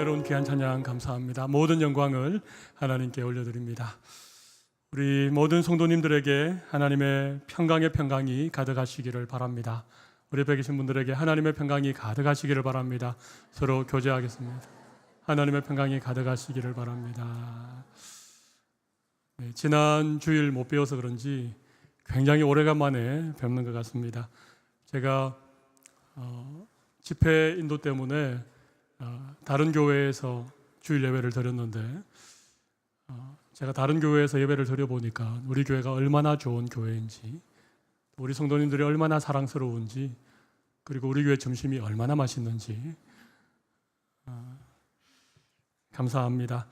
은혜로운 귀한 찬양 감사합니다. 모든 영광을 하나님께 올려드립니다. 우리 모든 성도님들에게 하나님의 평강의 평강이 가득하시기를 바랍니다. 우리 옆에 계신 분들에게 하나님의 평강이 가득하시기를 바랍니다. 서로 교제하겠습니다. 하나님의 평강이 가득하시기를 바랍니다. 네, 지난 주일 못 배워서 그런지 굉장히 오래간만에 뵙는 것 같습니다. 제가 집회 인도 때문에 다른 교회에서 주일 예배를 드렸는데 제가 다른 교회에서 예배를 드려보니까 우리 교회가 얼마나 좋은 교회인지, 우리 성도님들이 얼마나 사랑스러운지, 그리고 우리 교회 점심이 얼마나 맛있는지 감사합니다.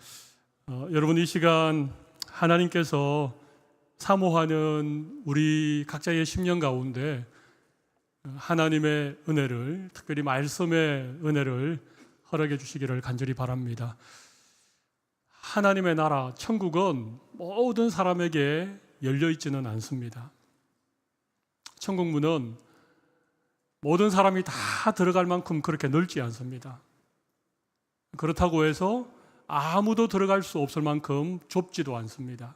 여러분, 이 시간 하나님께서 사모하는 우리 각자의 심령 가운데 하나님의 은혜를, 특별히 말씀의 은혜를 허락해 주시기를 간절히 바랍니다. 하나님의 나라, 천국은 모든 사람에게 열려 있지는 않습니다. 천국 문은 모든 사람이 다 들어갈 만큼 그렇게 넓지 않습니다. 그렇다고 해서 아무도 들어갈 수 없을 만큼 좁지도 않습니다.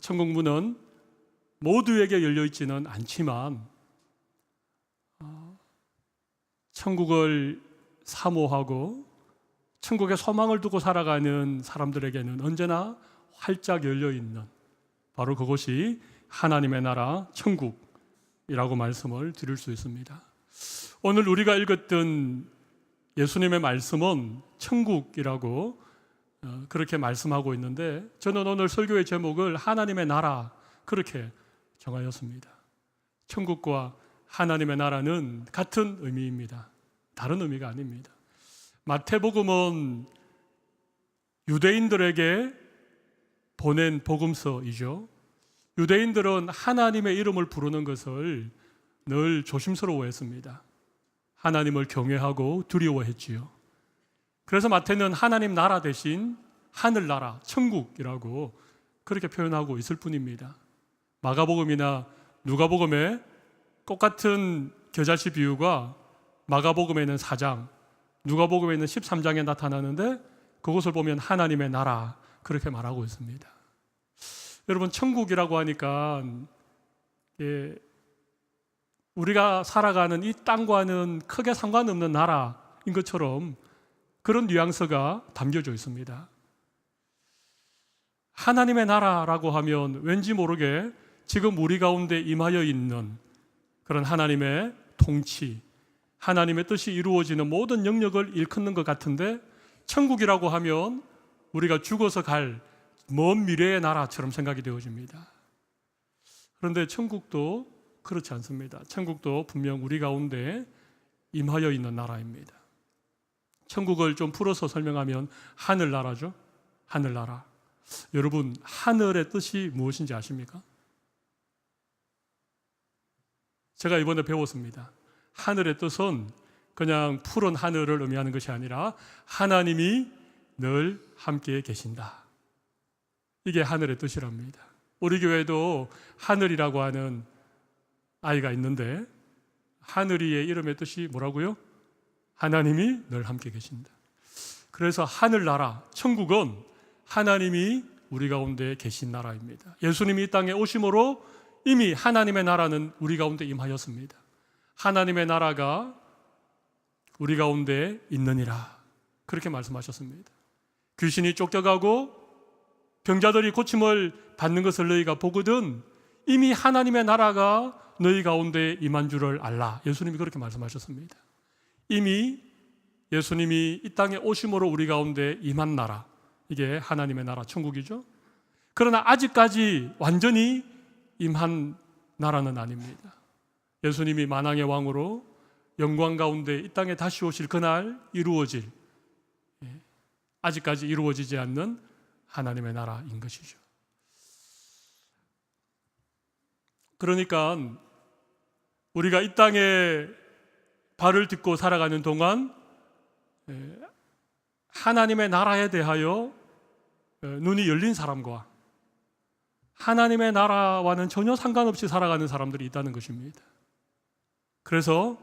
천국 문은 모두에게 열려 있지는 않지만 천국을 사모하고 천국의 소망을 두고 살아가는 사람들에게는 언제나 활짝 열려 있는, 바로 그것이 하나님의 나라 천국이라고 말씀을 드릴 수 있습니다. 오늘 우리가 읽었던 예수님의 말씀은 천국이라고 그렇게 말씀하고 있는데, 저는 오늘 설교의 제목을 하나님의 나라 그렇게 정하였습니다. 천국과 하나님의 나라는 같은 의미입니다. 다른 의미가 아닙니다. 마태복음은 유대인들에게 보낸 복음서이죠. 유대인들은 하나님의 이름을 부르는 것을 늘 조심스러워했습니다. 하나님을 경외하고 두려워했지요. 그래서 마태는 하나님 나라 대신 하늘나라, 천국이라고 그렇게 표현하고 있을 뿐입니다. 마가복음이나 누가복음에 똑같은 겨자씨 비유가 마가복음에는 4장, 누가복음에는 13장에 나타나는데 그것을 보면 하나님의 나라 그렇게 말하고 있습니다. 여러분, 천국이라고 하니까 우리가 살아가는 이 땅과는 크게 상관없는 나라인 것처럼 그런 뉘앙스가 담겨져 있습니다. 하나님의 나라라고 하면 왠지 모르게 지금 우리 가운데 임하여 있는 그런 하나님의 통치, 하나님의 뜻이 이루어지는 모든 영역을 일컫는 것 같은데, 천국이라고 하면 우리가 죽어서 갈 먼 미래의 나라처럼 생각이 되어집니다. 그런데 천국도 그렇지 않습니다. 천국도 분명 우리 가운데 임하여 있는 나라입니다. 천국을 좀 풀어서 설명하면 하늘나라죠. 하늘나라. 여러분, 하늘의 뜻이 무엇인지 아십니까? 제가 이번에 배웠습니다. 하늘의 뜻은 그냥 푸른 하늘을 의미하는 것이 아니라 하나님이 늘 함께 계신다. 이게 하늘의 뜻이랍니다. 우리 교회도 하늘이라고 하는 아이가 있는데, 하늘이의 이름의 뜻이 뭐라고요? 하나님이 늘 함께 계신다. 그래서 하늘나라, 천국은 하나님이 우리 가운데 계신 나라입니다. 예수님이 이 땅에 오심으로 이미 하나님의 나라는 우리 가운데 임하였습니다. 하나님의 나라가 우리 가운데 있느니라 그렇게 말씀하셨습니다. 귀신이 쫓겨가고 병자들이 고침을 받는 것을 너희가 보거든 이미 하나님의 나라가 너희 가운데 임한 줄을 알라. 예수님이 그렇게 말씀하셨습니다. 이미 예수님이 이 땅에 오심으로 우리 가운데 임한 나라, 이게 하나님의 나라 천국이죠. 그러나 아직까지 완전히 임한 나라는 아닙니다. 예수님이 만왕의 왕으로 영광 가운데 이 땅에 다시 오실 그날 이루어질, 아직까지 이루어지지 않는 하나님의 나라인 것이죠. 그러니까 우리가 이 땅에 발을 딛고 살아가는 동안 하나님의 나라에 대하여 눈이 열린 사람과 하나님의 나라와는 전혀 상관없이 살아가는 사람들이 있다는 것입니다. 그래서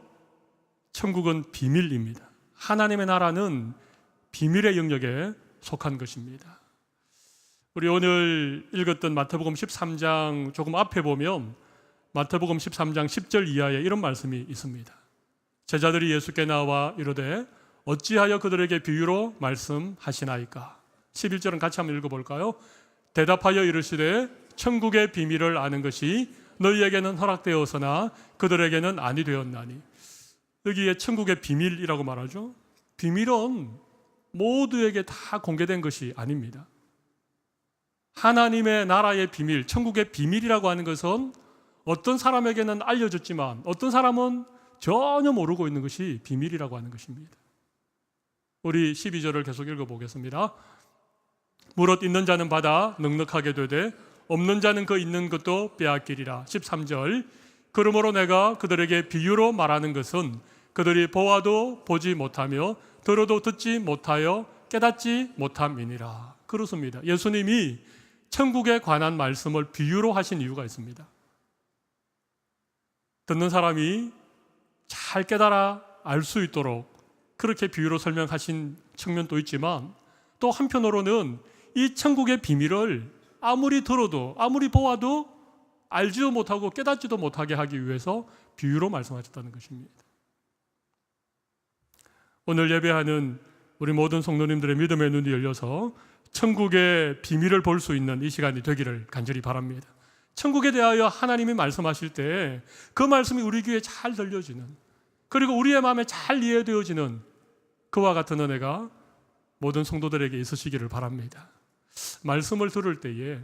천국은 비밀입니다. 하나님의 나라는 비밀의 영역에 속한 것입니다. 우리 오늘 읽었던 마태복음 13장 조금 앞에 보면 마태복음 13장 10절 이하에 이런 말씀이 있습니다. 제자들이 예수께 나와 이르되 어찌하여 그들에게 비유로 말씀하시나이까? 11절은 같이 한번 읽어볼까요? 대답하여 이르시되 천국의 비밀을 아는 것이 너희에게는 허락되었으나 그들에게는 아니 되었나니. 여기에 천국의 비밀이라고 말하죠. 비밀은 모두에게 다 공개된 것이 아닙니다. 하나님의 나라의 비밀, 천국의 비밀이라고 하는 것은 어떤 사람에게는 알려졌지만 어떤 사람은 전혀 모르고 있는 것이 비밀이라고 하는 것입니다. 우리 12절을 계속 읽어보겠습니다. 무릇 있는 자는 받아 넉넉하게 되되 없는 자는 그 있는 것도 빼앗기리라. 13절 그러므로 내가 그들에게 비유로 말하는 것은 그들이 보아도 보지 못하며 들어도 듣지 못하여 깨닫지 못함이니라. 그렇습니다. 예수님이 천국에 관한 말씀을 비유로 하신 이유가 있습니다. 듣는 사람이 잘 깨달아 알 수 있도록 그렇게 비유로 설명하신 측면도 있지만 또 한편으로는 이 천국의 비밀을 아무리 들어도 아무리 보아도 알지도 못하고 깨닫지도 못하게 하기 위해서 비유로 말씀하셨다는 것입니다. 오늘 예배하는 우리 모든 성도님들의 믿음의 눈이 열려서 천국의 비밀을 볼 수 있는 이 시간이 되기를 간절히 바랍니다. 천국에 대하여 하나님이 말씀하실 때 그 말씀이 우리 귀에 잘 들려지는, 그리고 우리의 마음에 잘 이해되어지는 그와 같은 은혜가 모든 성도들에게 있으시기를 바랍니다. 말씀을 들을 때에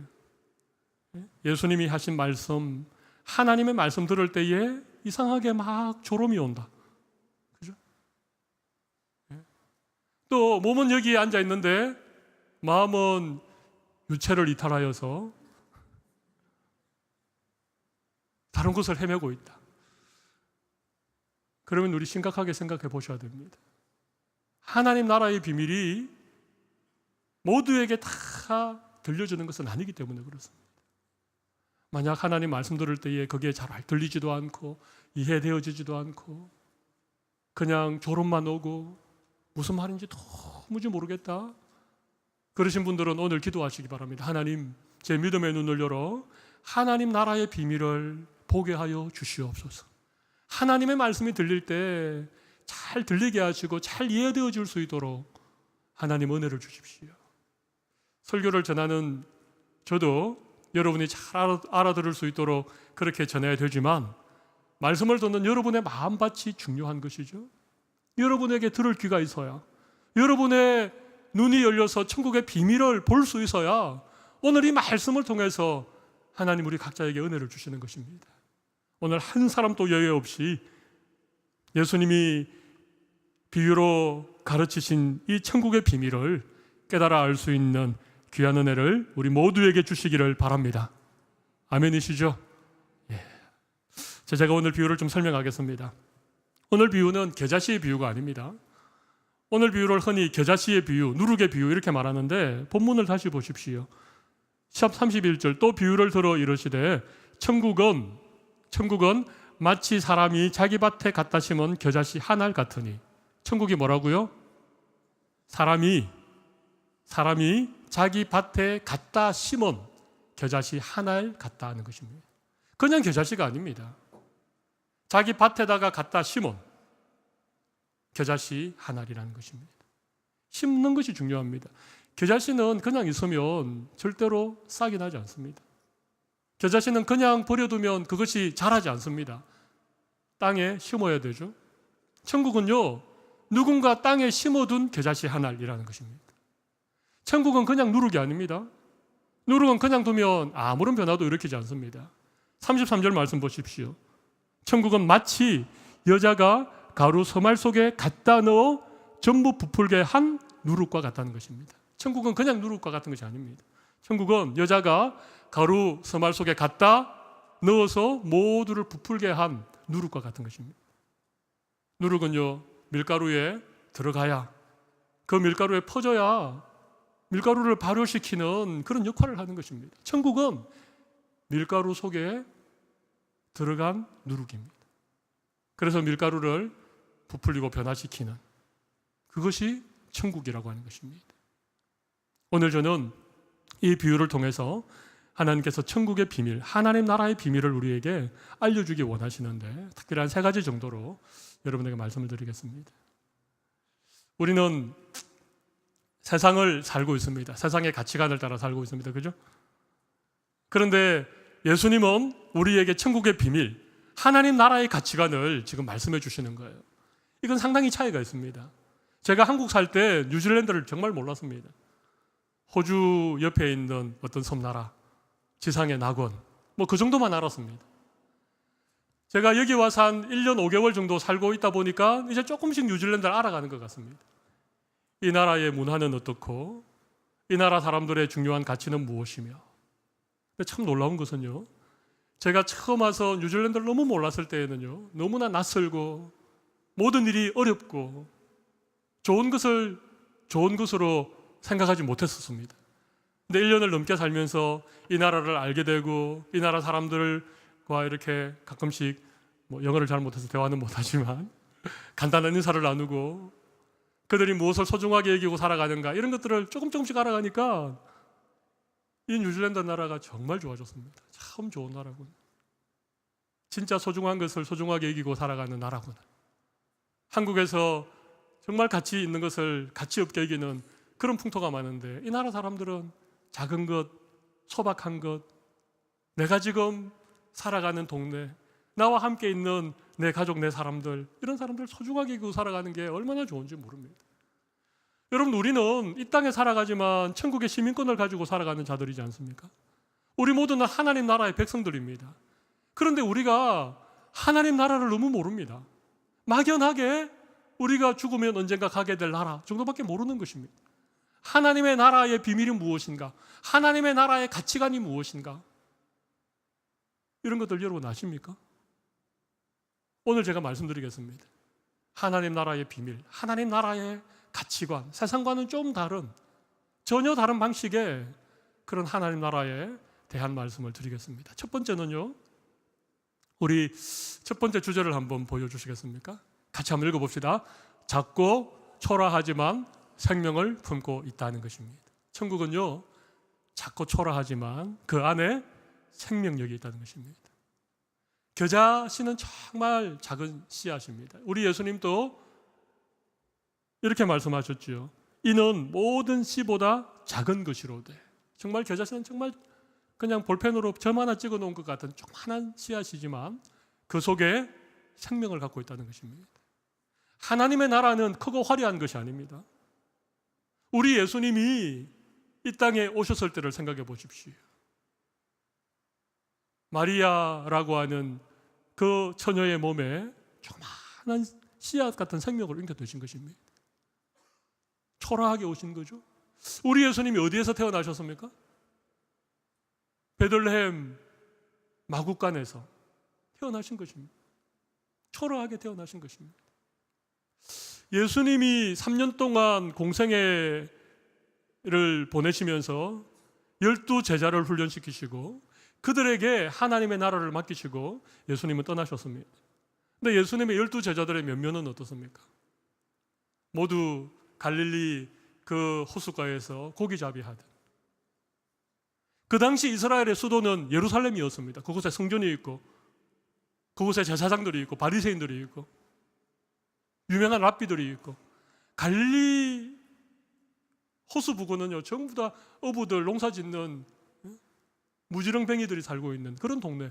예수님이 하신 말씀, 하나님의 말씀 들을 때에 이상하게 막 졸음이 온다. 그죠? 또 몸은 여기에 앉아 있는데 마음은 유체를 이탈하여서 다른 곳을 헤매고 있다. 그러면 우리 심각하게 생각해 보셔야 됩니다. 하나님 나라의 비밀이 모두에게 다 들려주는 것은 아니기 때문에 그렇습니다. 만약 하나님 말씀 들을 때에 그게 잘 들리지도 않고 이해되어지지도 않고 그냥 졸음만 오고 무슨 말인지 도무지 모르겠다, 그러신 분들은 오늘 기도하시기 바랍니다. 하나님, 제 믿음의 눈을 열어 하나님 나라의 비밀을 보게 하여 주시옵소서. 하나님의 말씀이 들릴 때 잘 들리게 하시고 잘 이해되어질 수 있도록 하나님 은혜를 주십시오. 설교를 전하는 저도 여러분이 잘 알아들을 수 있도록 그렇게 전해야 되지만 말씀을 듣는 여러분의 마음밭이 중요한 것이죠. 여러분에게 들을 귀가 있어야, 여러분의 눈이 열려서 천국의 비밀을 볼 수 있어야 오늘 이 말씀을 통해서 하나님 우리 각자에게 은혜를 주시는 것입니다. 오늘 한 사람도 예외 없이 예수님이 비유로 가르치신 이 천국의 비밀을 깨달아 알 수 있는 귀한 은혜를 우리 모두에게 주시기를 바랍니다. 아멘이시죠? 예. 제가 오늘 비유를 좀 설명하겠습니다. 오늘 비유는 겨자씨의 비유가 아닙니다. 오늘 비유를 흔히 겨자씨의 비유, 누룩의 비유 이렇게 말하는데 본문을 다시 보십시오. 31절 또 비유를 들어 이르시되 천국은 마치 사람이 자기 밭에 갖다 심은 겨자씨 한 알 같으니. 천국이 뭐라고요? 사람이 자기 밭에 갖다 심은 겨자씨 한 알 같다 하는 것입니다. 그냥 겨자씨가 아닙니다. 자기 밭에다가 갖다 심은 겨자씨 한 알이라는 것입니다. 심는 것이 중요합니다. 겨자씨는 그냥 있으면 절대로 싹이 나지 않습니다. 겨자씨는 그냥 버려두면 그것이 자라지 않습니다. 땅에 심어야 되죠. 천국은요, 누군가 땅에 심어둔 겨자씨 한 알이라는 것입니다. 천국은 그냥 누룩이 아닙니다. 누룩은 그냥 두면 아무런 변화도 일으키지 않습니다. 33절 말씀 보십시오. 천국은 마치 여자가 가루 서말 속에 갖다 넣어 전부 부풀게 한 누룩과 같다는 것입니다. 천국은 그냥 누룩과 같은 것이 아닙니다. 천국은 여자가 가루 서말 속에 갖다 넣어서 모두를 부풀게 한 누룩과 같은 것입니다. 누룩은요, 밀가루에 들어가야, 그 밀가루에 퍼져야 밀가루를 발효시키는 그런 역할을 하는 것입니다. 천국은 밀가루 속에 들어간 누룩입니다. 그래서 밀가루를 부풀리고 변화시키는, 그것이 천국이라고 하는 것입니다. 오늘 저는 이 비유를 통해서 하나님께서 천국의 비밀, 하나님 나라의 비밀을 우리에게 알려주기 원하시는데 특별한 3가지 정도로 여러분에게 말씀을 드리겠습니다. 우리는 세상을 살고 있습니다. 세상의 가치관을 따라 살고 있습니다. 그죠? 그런데 예수님은 우리에게 천국의 비밀, 하나님 나라의 가치관을 지금 말씀해 주시는 거예요. 이건 상당히 차이가 있습니다. 제가 한국 살 때 뉴질랜드를 정말 몰랐습니다. 호주 옆에 있는 어떤 섬나라, 지상의 낙원, 뭐 그 정도만 알았습니다. 제가 여기 와서 한 1년 5개월 정도 살고 있다 보니까 이제 조금씩 뉴질랜드를 알아가는 것 같습니다. 이 나라의 문화는 어떻고 이 나라 사람들의 중요한 가치는 무엇이며, 근데 참 놀라운 것은요, 제가 처음 와서 뉴질랜드를 너무 몰랐을 때에는요, 너무나 낯설고 모든 일이 어렵고 좋은 것으로 생각하지 못했었습니다. 근데 1년을 넘게 살면서 이 나라를 알게 되고 이 나라 사람들과 이렇게 가끔씩 뭐 영어를 잘 못해서 대화는 못하지만 간단한 인사를 나누고 그들이 무엇을 소중하게 여기고 살아가는가 이런 것들을 조금씩 알아가니까 이 뉴질랜드 나라가 정말 좋아졌습니다. 참 좋은 나라군. 진짜 소중한 것을 소중하게 여기고 살아가는 나라구나. 한국에서 정말 가치 있는 것을 가치 없게 여기는 그런 풍토가 많은데 이 나라 사람들은 작은 것, 소박한 것, 내가 지금 살아가는 동네, 나와 함께 있는 내 가족, 내 사람들, 이런 사람들 소중하게 여기고 살아가는 게 얼마나 좋은지 모릅니다. 여러분, 우리는 이 땅에 살아가지만 천국의 시민권을 가지고 살아가는 자들이지 않습니까? 우리 모두는 하나님 나라의 백성들입니다. 그런데 우리가 하나님 나라를 너무 모릅니다. 막연하게 우리가 죽으면 언젠가 가게 될 나라 정도밖에 모르는 것입니다. 하나님의 나라의 비밀이 무엇인가? 하나님의 나라의 가치관이 무엇인가? 이런 것들 여러분 아십니까? 오늘 제가 말씀드리겠습니다. 하나님 나라의 비밀, 하나님 나라의 가치관, 세상과는 좀 다른, 전혀 다른 방식의 그런 하나님 나라에 대한 말씀을 드리겠습니다. 첫 번째는요, 우리 첫 번째 주제를 한번 보여주시겠습니까? 같이 한번 읽어봅시다. 작고 초라하지만 생명을 품고 있다는 것입니다. 천국은요, 작고 초라하지만 그 안에 생명력이 있다는 것입니다. 겨자씨는 정말 작은 씨앗입니다. 우리 예수님도 이렇게 말씀하셨죠. 이는 모든 씨보다 작은 것이로되. 정말 겨자씨는 정말 그냥 볼펜으로 점 하나 찍어 놓은 것 같은 조그만한 씨앗이지만 그 속에 생명을 갖고 있다는 것입니다. 하나님의 나라는 크고 화려한 것이 아닙니다. 우리 예수님이 이 땅에 오셨을 때를 생각해 보십시오. 마리아라고 하는 그 처녀의 몸에 조그만한 씨앗 같은 생명을 잉태되신 것입니다. 초라하게 오신 거죠. 우리 예수님이 어디에서 태어나셨습니까? 베들레헴 마구간에서 태어나신 것입니다. 초라하게 태어나신 것입니다. 예수님이 3년 동안 공생애를 보내시면서 12제자를 훈련시키시고 그들에게 하나님의 나라를 맡기시고 예수님은 떠나셨습니다. 근데 예수님의 12제자들의 면면은 어떻습니까? 모두 갈릴리 그 호숫가에서 고기잡이 하듯. 그 당시 이스라엘의 수도는 예루살렘이었습니다. 그곳에 성전이 있고 그곳에 제사장들이 있고 바리새인들이 있고 유명한 랍비들이 있고, 갈릴리 호수 부근은요 전부 다 어부들 농사짓는 무지렁뱅이들이 살고 있는 그런 동네,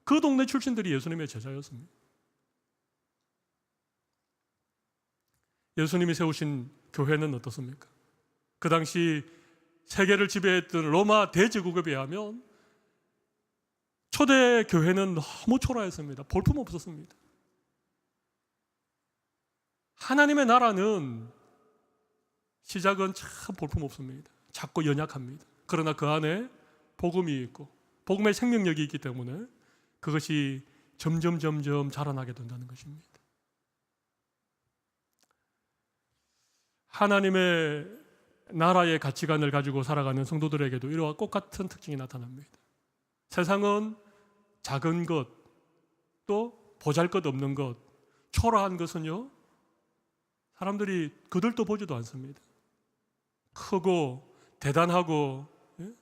그 동네 출신들이 예수님의 제자였습니다. 예수님이 세우신 교회는 어떻습니까? 그 당시 세계를 지배했던 로마 대제국에 의하면 초대 교회는 너무 초라했습니다. 볼품 없었습니다. 하나님의 나라는 시작은 참 볼품 없습니다. 작고 연약합니다. 그러나 그 안에 복음이 있고 복음의 생명력이 있기 때문에 그것이 점점 자라나게 된다는 것입니다. 하나님의 나라의 가치관을 가지고 살아가는 성도들에게도 이러한 똑같은 특징이 나타납니다. 세상은 작은 것, 또 보잘것없는 것, 초라한 것은요 사람들이 그들도 보지도 않습니다. 크고 대단하고, 예?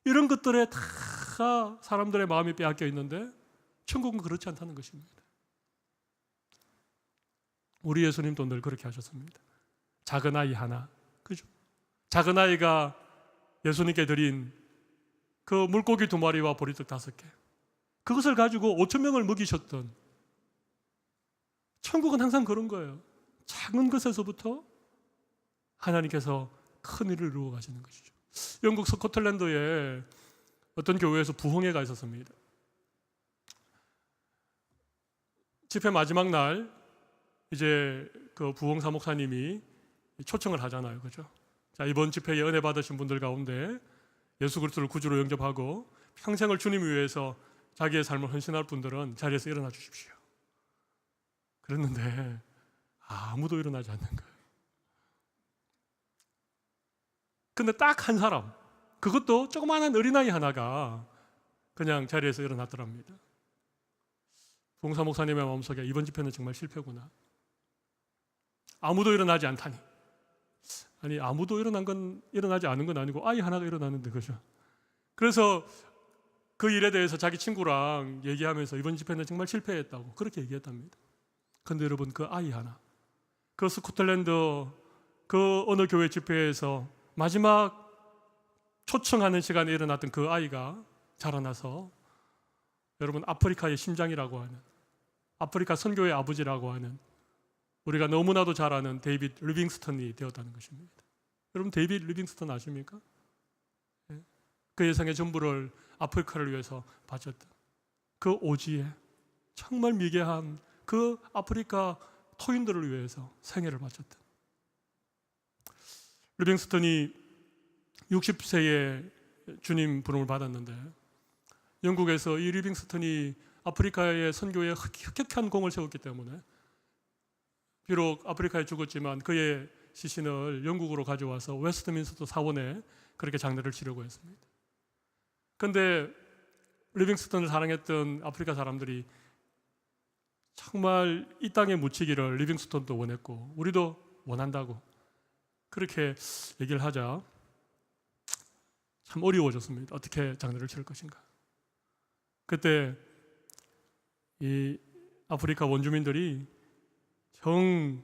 이런 것들에 다 사람들의 마음이 빼앗겨 있는데 천국은 그렇지 않다는 것입니다. 우리 예수님도 늘 그렇게 하셨습니다. 작은 아이 하나, 그죠? 작은 아이가 예수님께 드린 그 물고기 2마리와 보리떡 5개, 그것을 가지고 5,000명을 먹이셨던, 천국은 항상 그런 거예요. 작은 것에서부터 하나님께서 큰 일을 이루어 가시는 것이죠. 영국 스코틀랜드에 어떤 교회에서 부흥회가 있었습니다. 집회 마지막 날 이제 그 부흥사 목사님이 초청을 하잖아요, 그죠? 자, 이번 집회에 은혜 받으신 분들 가운데 예수 그리스도를 구주로 영접하고 평생을 주님 위해서 자기의 삶을 헌신할 분들은 자리에서 일어나 주십시오. 그랬는데 아무도 일어나지 않는 거예요. 근데 딱 한 사람, 그것도 조그마한 어린아이 하나가 그냥 자리에서 일어났더랍니다. 부흥사 목사님의 마음속에 이번 집회는 정말 실패구나. 아무도 일어나지 않다니. 아니, 아무도 일어나지 않은 건 아니고 아이 하나가 일어났는데, 그죠? 그래서 그 일에 대해서 자기 친구랑 얘기하면서 이번 집회는 정말 실패했다고 그렇게 얘기했답니다. 그런데 여러분, 그 아이 하나, 그 스코틀랜드 그 어느 교회 집회에서 마지막 초청하는 시간에 일어났던 그 아이가 자라나서 여러분, 아프리카의 심장이라고 하는, 아프리카 선교의 아버지라고 하는, 우리가 너무나도 잘 아는 데이빗 리빙스턴이 되었다는 것입니다. 여러분, 데이빗 리빙스턴 아십니까? 그 예상의 전부를 아프리카를 위해서 바쳤던 그 오지에 정말 미개한 그 아프리카 토인들을 위해서 생애를 바쳤던, 리빙스턴이 60세에 주님 부름을 받았는데, 영국에서 이 리빙스턴이 아프리카의 선교에 혁혁한 공을 세웠기 때문에 비록 아프리카에 죽었지만 그의 시신을 영국으로 가져와서 웨스트민스터 사원에 그렇게 장례를 치르고 했습니다. 그런데 리빙스턴을 사랑했던 아프리카 사람들이 정말 이 땅에 묻히기를 리빙스턴도 원했고 우리도 원한다고 그렇게 얘기를 하자 참 어려워졌습니다. 어떻게 장례를 치를 것인가. 그때 이 아프리카 원주민들이 정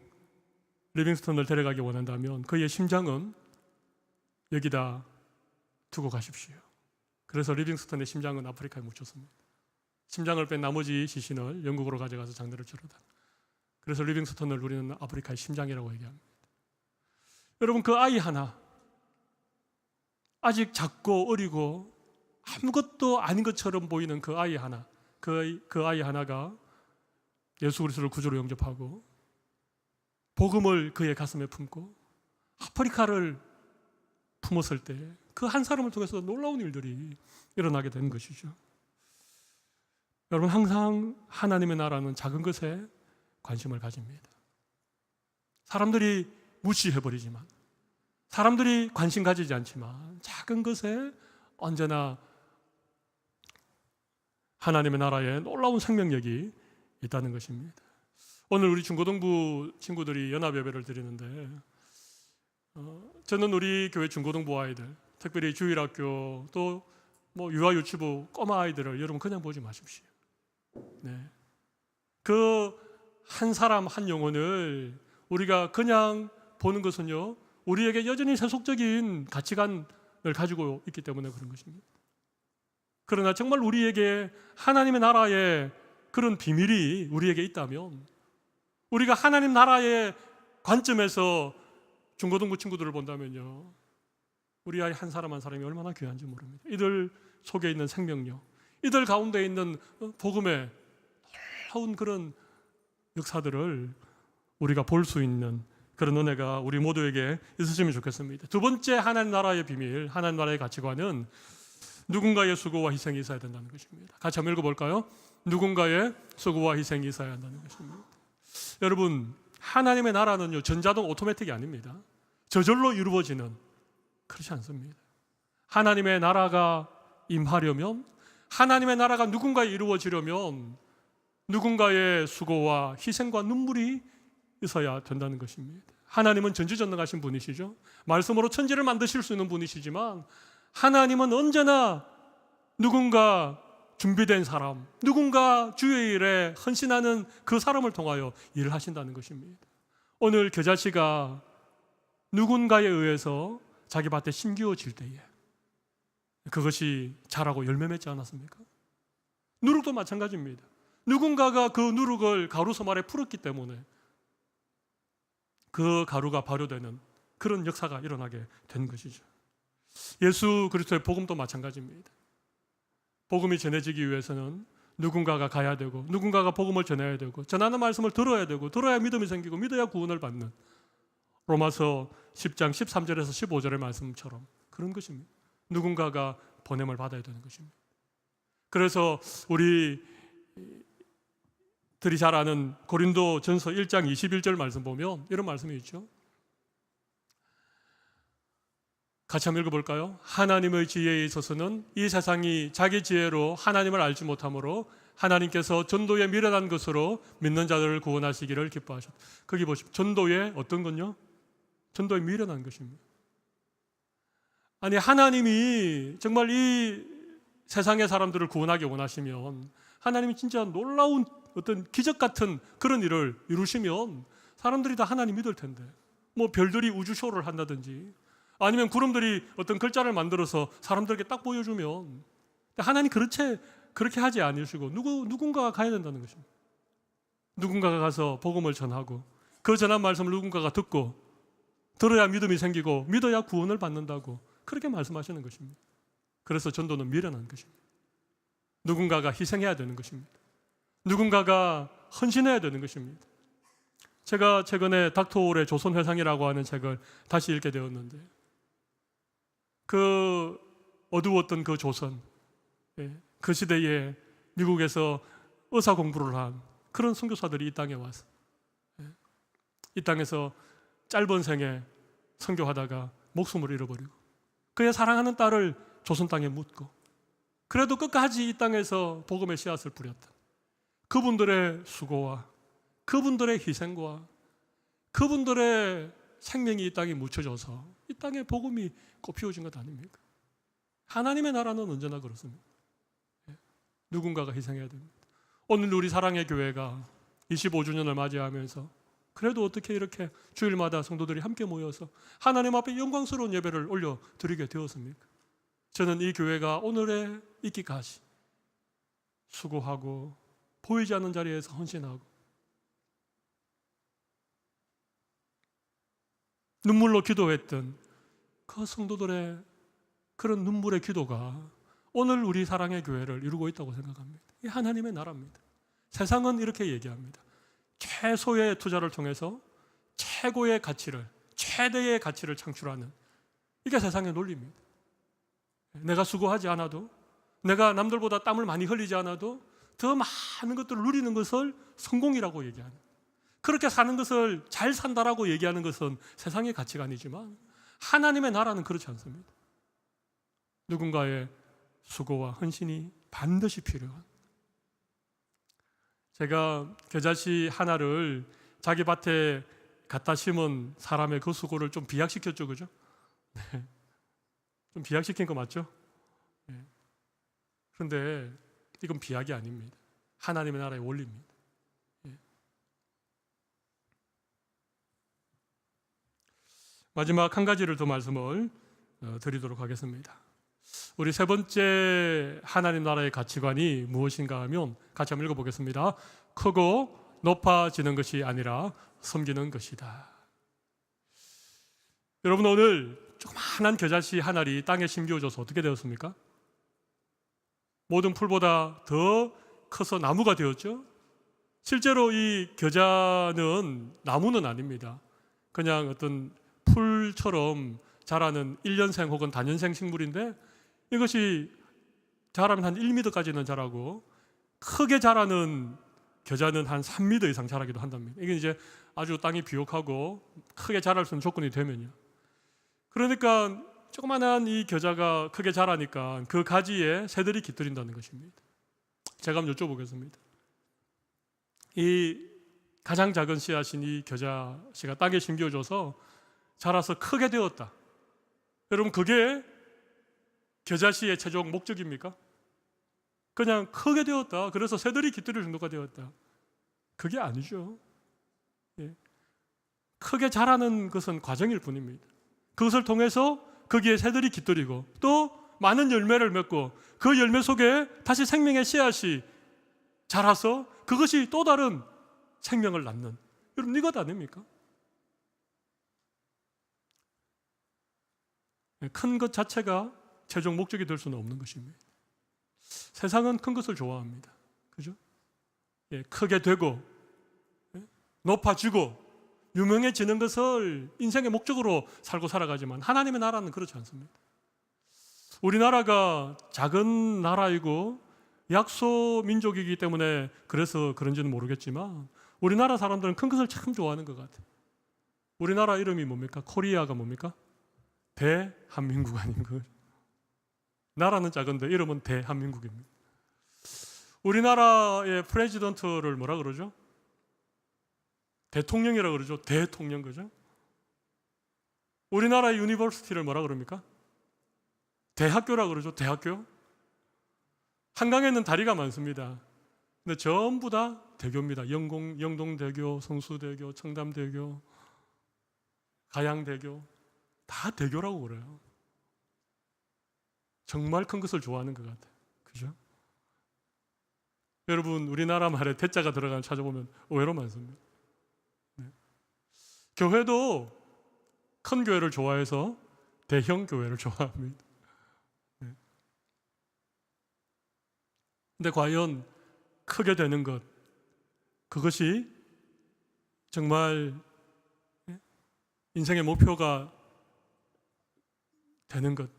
리빙스턴을 데려가기 원한다면 그의 심장은 여기다 두고 가십시오. 그래서 리빙스턴의 심장은 아프리카에 묻혔습니다. 심장을 뺀 나머지 시신을 영국으로 가져가서 장례를 치르다. 그래서 리빙스턴을 우리는 아프리카의 심장이라고 얘기합니다. 여러분, 그 아이 하나, 아직 작고 어리고 아무것도 아닌 것처럼 보이는 그 아이 하나, 그 아이 하나가 예수 그리스도를 구주로 영접하고 복음을 그의 가슴에 품고 아프리카를 품었을 때 그 한 사람을 통해서 놀라운 일들이 일어나게 된 것이죠. 여러분, 항상 하나님의 나라는 작은 것에 관심을 가집니다. 사람들이 무시해버리지만, 사람들이 관심 가지지 않지만 작은 것에 언제나 하나님의 나라에 놀라운 생명력이 있다는 것입니다. 오늘 우리 중고등부 친구들이 연합예배를 드리는데 저는 우리 교회 중고등부 아이들, 특별히 주일학교 또 유아 유치부 꼬마 아이들을 여러분 그냥 보지 마십시오. 네. 그 한 사람 한 영혼을 우리가 그냥 보는 것은요, 우리에게 여전히 세속적인 가치관을 가지고 있기 때문에 그런 것입니다. 그러나 정말 우리에게 하나님의 나라의 그런 비밀이 우리에게 있다면, 우리가 하나님 나라의 관점에서 중고등부 친구들을 본다면요, 우리 아이 한 사람 한 사람이 얼마나 귀한지 모릅니다. 이들 속에 있는 생명력, 이들 가운데 있는 복음의 놀라운 그런 역사들을 우리가 볼 수 있는 그런 은혜가 우리 모두에게 있으시면 좋겠습니다. 두 번째 하나님 나라의 비밀, 하나님 나라의 가치관은 누군가의 수고와 희생이 있어야 된다는 것입니다. 같이 한번 읽어볼까요? 누군가의 수고와 희생이 있어야 한다는 것입니다. 여러분, 하나님의 나라는요, 전자동 오토매틱이 아닙니다. 저절로 이루어지는, 그렇지 않습니다. 하나님의 나라가 임하려면, 하나님의 나라가 누군가에 이루어지려면 누군가의 수고와 희생과 눈물이 있어야 된다는 것입니다. 하나님은 전지전능하신 분이시죠. 말씀으로 천지를 만드실 수 있는 분이시지만 하나님은 언제나 누군가 준비된 사람, 누군가 주의 일에 헌신하는 그 사람을 통하여 일을 하신다는 것입니다. 오늘 겨자씨가 누군가에 의해서 자기 밭에 심기워질 때에 그것이 자라고 열매 맺지 않았습니까? 누룩도 마찬가지입니다. 누군가가 그 누룩을 가루 섬 아래 풀었기 때문에 그 가루가 발효되는 그런 역사가 일어나게 된 것이죠. 예수 그리스도의 복음도 마찬가지입니다. 복음이 전해지기 위해서는 누군가가 가야 되고 누군가가 복음을 전해야 되고 전하는 말씀을 들어야 되고 들어야 믿음이 생기고 믿어야 구원을 받는 로마서 10장 13절에서 15절의 말씀처럼 그런 것입니다. 누군가가 보냄을 받아야 되는 것입니다. 그래서 우리들이 잘 아는 고린도 전서 1장 21절 말씀 보면 이런 말씀이 있죠. 같이 한번 읽어볼까요? 하나님의 지혜에 있어서는 이 세상이 자기 지혜로 하나님을 알지 못하므로 하나님께서 전도에 미련한 것으로 믿는 자들을 구원하시기를 기뻐하셨다. 거기 보시면 전도에 어떤 건요? 전도에 미련한 것입니다. 아니 하나님이 정말 이 세상의 사람들을 구원하기 원하시면 하나님이 진짜 놀라운 어떤 기적 같은 그런 일을 이루시면 사람들이 다 하나님 믿을 텐데 뭐 별들이 우주쇼를 한다든지 아니면 구름들이 어떤 글자를 만들어서 사람들에게 딱 보여주면 하나님 그렇게 하지 않으시고 누군가가 가야 된다는 것입니다. 누군가가 가서 복음을 전하고 그 전한 말씀을 누군가가 듣고 들어야 믿음이 생기고 믿어야 구원을 받는다고 그렇게 말씀하시는 것입니다. 그래서 전도는 미련한 것입니다. 누군가가 희생해야 되는 것입니다. 누군가가 헌신해야 되는 것입니다. 제가 최근에 닥터홀의 조선회상이라고 하는 책을 다시 읽게 되었는데 그 어두웠던 그 조선, 그 시대에 미국에서 의사 공부를 한 그런 선교사들이 이 땅에 와서 이 땅에서 짧은 생에 선교하다가 목숨을 잃어버리고 그의 사랑하는 딸을 조선 땅에 묻고 그래도 끝까지 이 땅에서 복음의 씨앗을 뿌렸다. 그분들의 수고와 그분들의 희생과 그분들의 생명이 이 땅에 묻혀져서 이 땅에 복음이 꽃피워진 것 아닙니까? 하나님의 나라는 언제나 그렇습니다. 누군가가 희생해야 됩니다. 오늘 우리 사랑의 교회가 25주년을 맞이하면서 그래도 어떻게 이렇게 주일마다 성도들이 함께 모여서 하나님 앞에 영광스러운 예배를 올려드리게 되었습니까? 저는 이 교회가 오늘에 있기까지 수고하고 보이지 않는 자리에서 헌신하고 눈물로 기도했던 그 성도들의 그런 눈물의 기도가 오늘 우리 사랑의 교회를 이루고 있다고 생각합니다. 이 하나님의 나라입니다. 세상은 이렇게 얘기합니다. 최소의 투자를 통해서 최고의 가치를, 최대의 가치를 창출하는 이게 세상의 논리입니다. 내가 수고하지 않아도 내가 남들보다 땀을 많이 흘리지 않아도 더 많은 것들을 누리는 것을 성공이라고 얘기하는 그렇게 사는 것을 잘 산다라고 얘기하는 것은 세상의 가치관이지만 하나님의 나라는 그렇지 않습니다. 누군가의 수고와 헌신이 반드시 필요한 제가 겨자씨 하나를 자기 밭에 갖다 심은 사람의 그 수고를 좀 비약시켰죠, 그죠? 네. 좀 비약시킨 거 맞죠? 네. 그런데 이건 비약이 아닙니다. 하나님의 나라의 원리입니다. 네. 마지막 한 가지를 더 말씀을 드리도록 하겠습니다. 우리 세 번째 하나님 나라의 가치관이 무엇인가 하면 같이 한번 읽어보겠습니다. 크고 높아지는 것이 아니라 섬기는 것이다. 여러분 오늘 조그마한 겨자씨 한 알이 땅에 심겨져서 어떻게 되었습니까? 모든 풀보다 더 커서 나무가 되었죠. 실제로 이 겨자는 나무는 아닙니다. 그냥 어떤 풀처럼 자라는 1년생 혹은 다년생 식물인데 이것이 자라면 한 1m까지는 자라고 크게 자라는 겨자는 한 3m 이상 자라기도 한답니다. 이게 이제 아주 땅이 비옥하고 크게 자랄 수 있는 조건이 되면요. 그러니까 조그만한 이 겨자가 크게 자라니까 그 가지에 새들이 깃들인다는 것입니다. 제가 한번 여쭤보겠습니다. 이 가장 작은 씨앗인 이 겨자씨가 땅에 심겨져서 자라서 크게 되었다. 여러분, 그게 겨자씨의 최종 목적입니까? 그냥 크게 되었다. 그래서 새들이 깃들일 정도가 되었다. 그게 아니죠. 예. 크게 자라는 것은 과정일 뿐입니다. 그것을 통해서 거기에 새들이 깃들이고 또 많은 열매를 맺고 그 열매 속에 다시 생명의 씨앗이 자라서 그것이 또 다른 생명을 낳는, 여러분, 이것 아닙니까? 큰 것 자체가 최종 목적이 될 수는 없는 것입니다. 세상은 큰 것을 좋아합니다. 그죠? 예, 크게 되고 높아지고 유명해지는 것을 인생의 목적으로 살고 살아가지만 하나님의 나라는 그렇지 않습니다. 우리나라가 작은 나라이고 약소 민족이기 때문에 그래서 그런지는 모르겠지만 우리나라 사람들은 큰 것을 참 좋아하는 것 같아요. 우리나라 이름이 뭡니까? 코리아가 뭡니까? 대한민국 아닌가요? 나라는 작은데 이름은 대한민국입니다. 우리나라의 프레지던트를 뭐라 그러죠? 대통령이라 그러죠. 대통령, 그죠? 우리나라의 유니버시티를 뭐라 그럽니까? 대학교라 그러죠. 대학교. 한강에는 다리가 많습니다. 근데 전부 다 대교입니다. 영동대교, 성수대교, 청담대교, 가양대교, 다 대교라고 그래요. 정말 큰 것을 좋아하는 것 같아요. 그죠? 여러분, 우리나라 말에 대자가 들어가는 찾아보면 의외로 많습니다. 네. 교회도 큰 교회를 좋아해서 대형 교회를 좋아합니다. 네. 근데 과연 크게 되는 것, 그것이 정말 인생의 목표가 되는 것,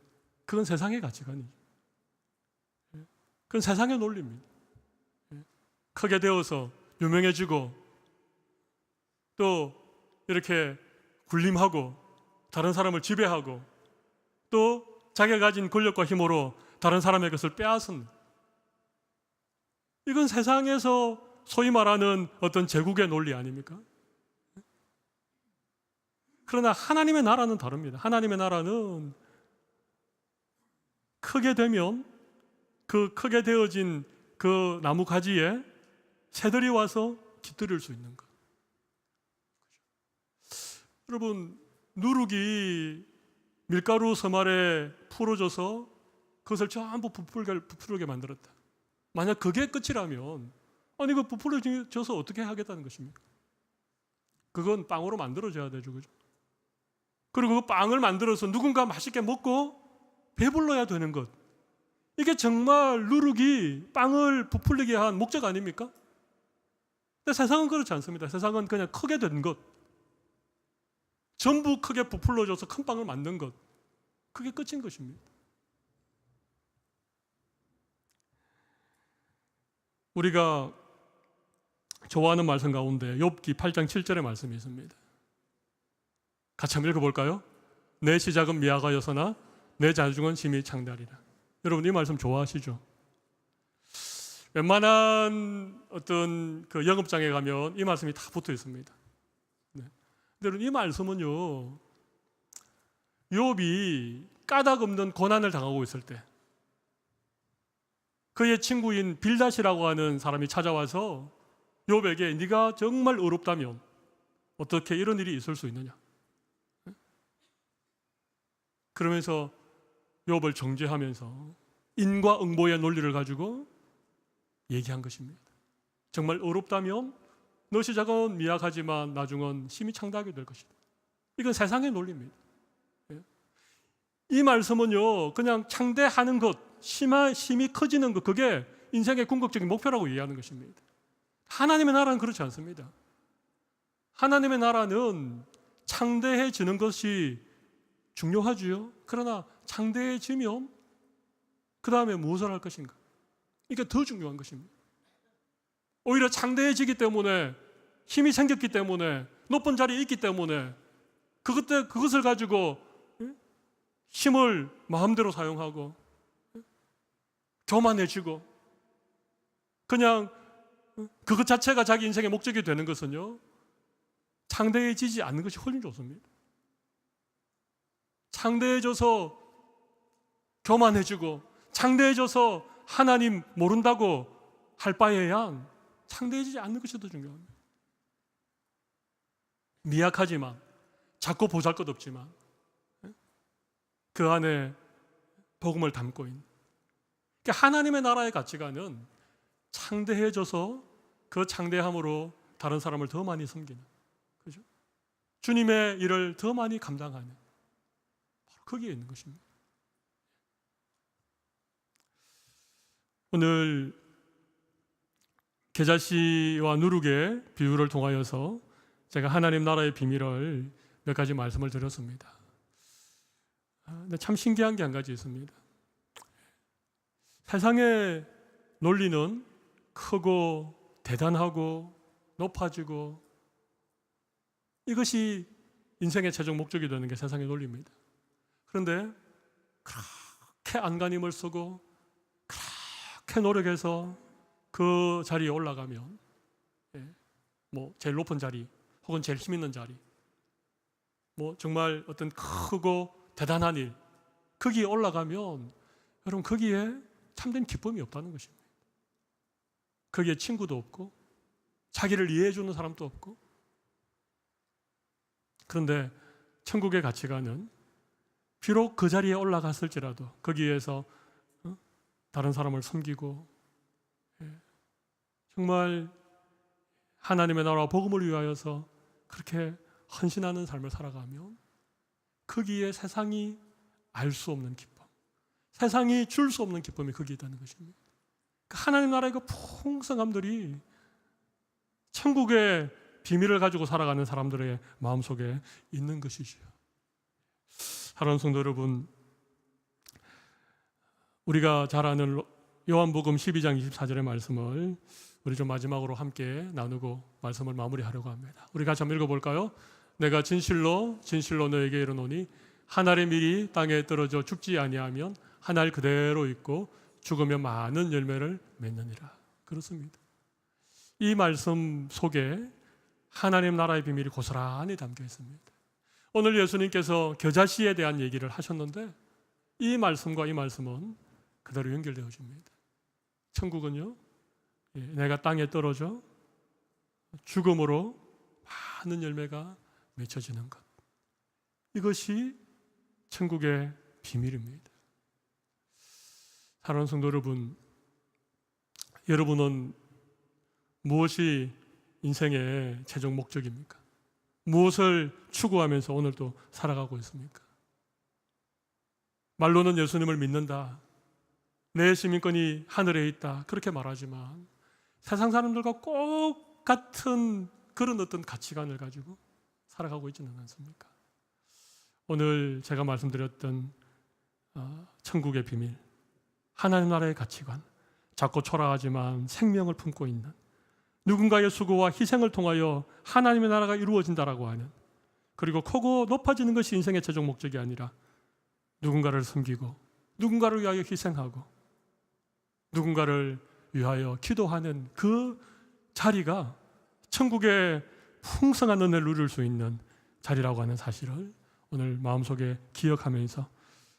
그건 세상의 가치관이죠. 그건 세상의 논리입니다. 크게 되어서 유명해지고 또 이렇게 군림하고 다른 사람을 지배하고 또 자기가 가진 권력과 힘으로 다른 사람의 것을 빼앗은, 이건 세상에서 소위 말하는 어떤 제국의 논리 아닙니까? 그러나 하나님의 나라는 다릅니다. 하나님의 나라는 크게 되면 그 크게 되어진 그 나무 가지에 새들이 와서 깃들일 수 있는 것. 여러분, 누룩이 밀가루 섬알에 풀어져서 그것을 전부 부풀게 만들었다. 만약 그게 끝이라면 아니 그 부풀어져서 어떻게 하겠다는 것입니까? 그건 빵으로 만들어져야 되죠. 그죠? 그리고 그 빵을 만들어서 누군가 맛있게 먹고 배불러야 되는 것. 이게 정말 누룩이 빵을 부풀리게 한 목적 아닙니까? 근데 세상은 그렇지 않습니다. 세상은 그냥 크게 된 것, 전부 크게 부풀러져서 큰 빵을 만든 것, 그게 끝인 것입니다. 우리가 좋아하는 말씀 가운데 욥기 8장 7절의 말씀이 있습니다. 같이 한번 읽어볼까요? 내 시작은 미약하여서나 내 자중은 심히 창대하리라. 여러분, 이 말씀 좋아하시죠? 웬만한 어떤 그 영업장에 가면 이 말씀이 다 붙어 있습니다. 네. 여러분, 이 말씀은요, 욥이 까닭 없는 고난을 당하고 있을 때 그의 친구인 빌닷이라고 하는 사람이 찾아와서 욥에게 네가 정말 어렵다면 어떻게 이런 일이 있을 수 있느냐, 그러면서 욥을 정죄하면서 인과 응보의 논리를 가지고 얘기한 것입니다. 정말 어렵다면 너 시작은 미약하지만 나중은 심히 창대하게 될 것이다. 이건 세상의 논리입니다. 이 말씀은요, 그냥 창대하는 것, 심히 커지는 것, 그게 인생의 궁극적인 목표라고 이해하는 것입니다. 하나님의 나라는 그렇지 않습니다. 하나님의 나라는 창대해지는 것이 중요하지요. 그러나 창대해지면 그 다음에 무엇을 할 것인가? 이게 더 중요한 것입니다. 오히려 창대해지기 때문에, 힘이 생겼기 때문에, 높은 자리에 있기 때문에 그것을 가지고 힘을 마음대로 사용하고 교만해지고 그냥 그것 자체가 자기 인생의 목적이 되는 것은요, 창대해지지 않는 것이 훨씬 좋습니다. 창대해져서 교만해지고 창대해져서 하나님 모른다고 할 바에야 창대해지지 않는 것이 더 중요합니다. 미약하지만, 작고 보잘것없지만 그 안에 복음을 담고 있는, 그러니까 하나님의 나라의 가치관은 창대해져서 그 창대함으로 다른 사람을 더 많이 섬기는, 그죠? 주님의 일을 더 많이 감당하는, 바로 거기에 있는 것입니다. 오늘 겨자씨와 누룩의 비유를 통하여서 제가 하나님 나라의 비밀을 몇 가지 말씀을 드렸습니다. 근데 참 신기한 게 한 가지 있습니다. 세상의 논리는 크고 대단하고 높아지고, 이것이 인생의 최종 목적이 되는 게 세상의 논리입니다. 그런데 그렇게 안간힘을 쓰고 그렇게 노력해서 그 자리에 올라가면, 뭐 제일 높은 자리 혹은 제일 힘 있는 자리, 뭐 정말 어떤 크고 대단한 일, 거기에 올라가면 여러분 거기에 참된 기쁨이 없다는 것입니다. 거기에 친구도 없고 자기를 이해해 주는 사람도 없고. 그런데 천국의 가치관은 비록 그 자리에 올라갔을지라도 거기에서 다른 사람을 섬기고 정말 하나님의 나라와 복음을 위하여서 그렇게 헌신하는 삶을 살아가면 거기에 세상이 알 수 없는 기쁨, 세상이 줄 수 없는 기쁨이 거기에 있다는 것입니다. 하나님 나라의 그 풍성함들이 천국의 비밀을 가지고 살아가는 사람들의 마음속에 있는 것이지요. 사랑하는 성도 여러분, 우리가 잘 아는 요한복음 12장 24절의 말씀을 우리 좀 마지막으로 함께 나누고 말씀을 마무리하려고 합니다. 우리 같이 한번 읽어볼까요? 내가 진실로 진실로 너에게 이르노니 한 알의 밀이 땅에 떨어져 죽지 아니하면 한 알 그대로 있고 죽으면 많은 열매를 맺느니라. 그렇습니다. 이 말씀 속에 하나님 나라의 비밀이 고스란히 담겨 있습니다. 오늘 예수님께서 겨자씨에 대한 얘기를 하셨는데 이 말씀과 이 말씀은 그대로 연결되어집니다. 천국은요, 내가 땅에 떨어져 죽음으로 많은 열매가 맺혀지는 것, 이것이 천국의 비밀입니다. 사랑하는 성도 여러분, 여러분은 무엇이 인생의 최종 목적입니까? 무엇을 추구하면서 오늘도 살아가고 있습니까? 말로는 예수님을 믿는다, 내 시민권이 하늘에 있다, 그렇게 말하지만 세상 사람들과 꼭 같은 그런 어떤 가치관을 가지고 살아가고 있지는 않습니까? 오늘 제가 말씀드렸던 천국의 비밀, 하나님 나라의 가치관, 작고 초라하지만 생명을 품고 있는, 누군가의 수고와 희생을 통하여 하나님의 나라가 이루어진다라고 하는, 그리고 크고 높아지는 것이 인생의 최종 목적이 아니라 누군가를 섬기고 누군가를 위하여 희생하고 누군가를 위하여 기도하는 그 자리가 천국의 풍성한 은혜를 누릴 수 있는 자리라고 하는 사실을 오늘 마음속에 기억하면서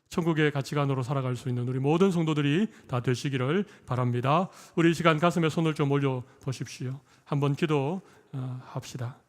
천국의 가치관으로 살아갈 수 있는 우리 모든 성도들이 다 되시기를 바랍니다. 우리 이 시간 가슴에 손을 좀 올려 보십시오. 한번 기도합시다.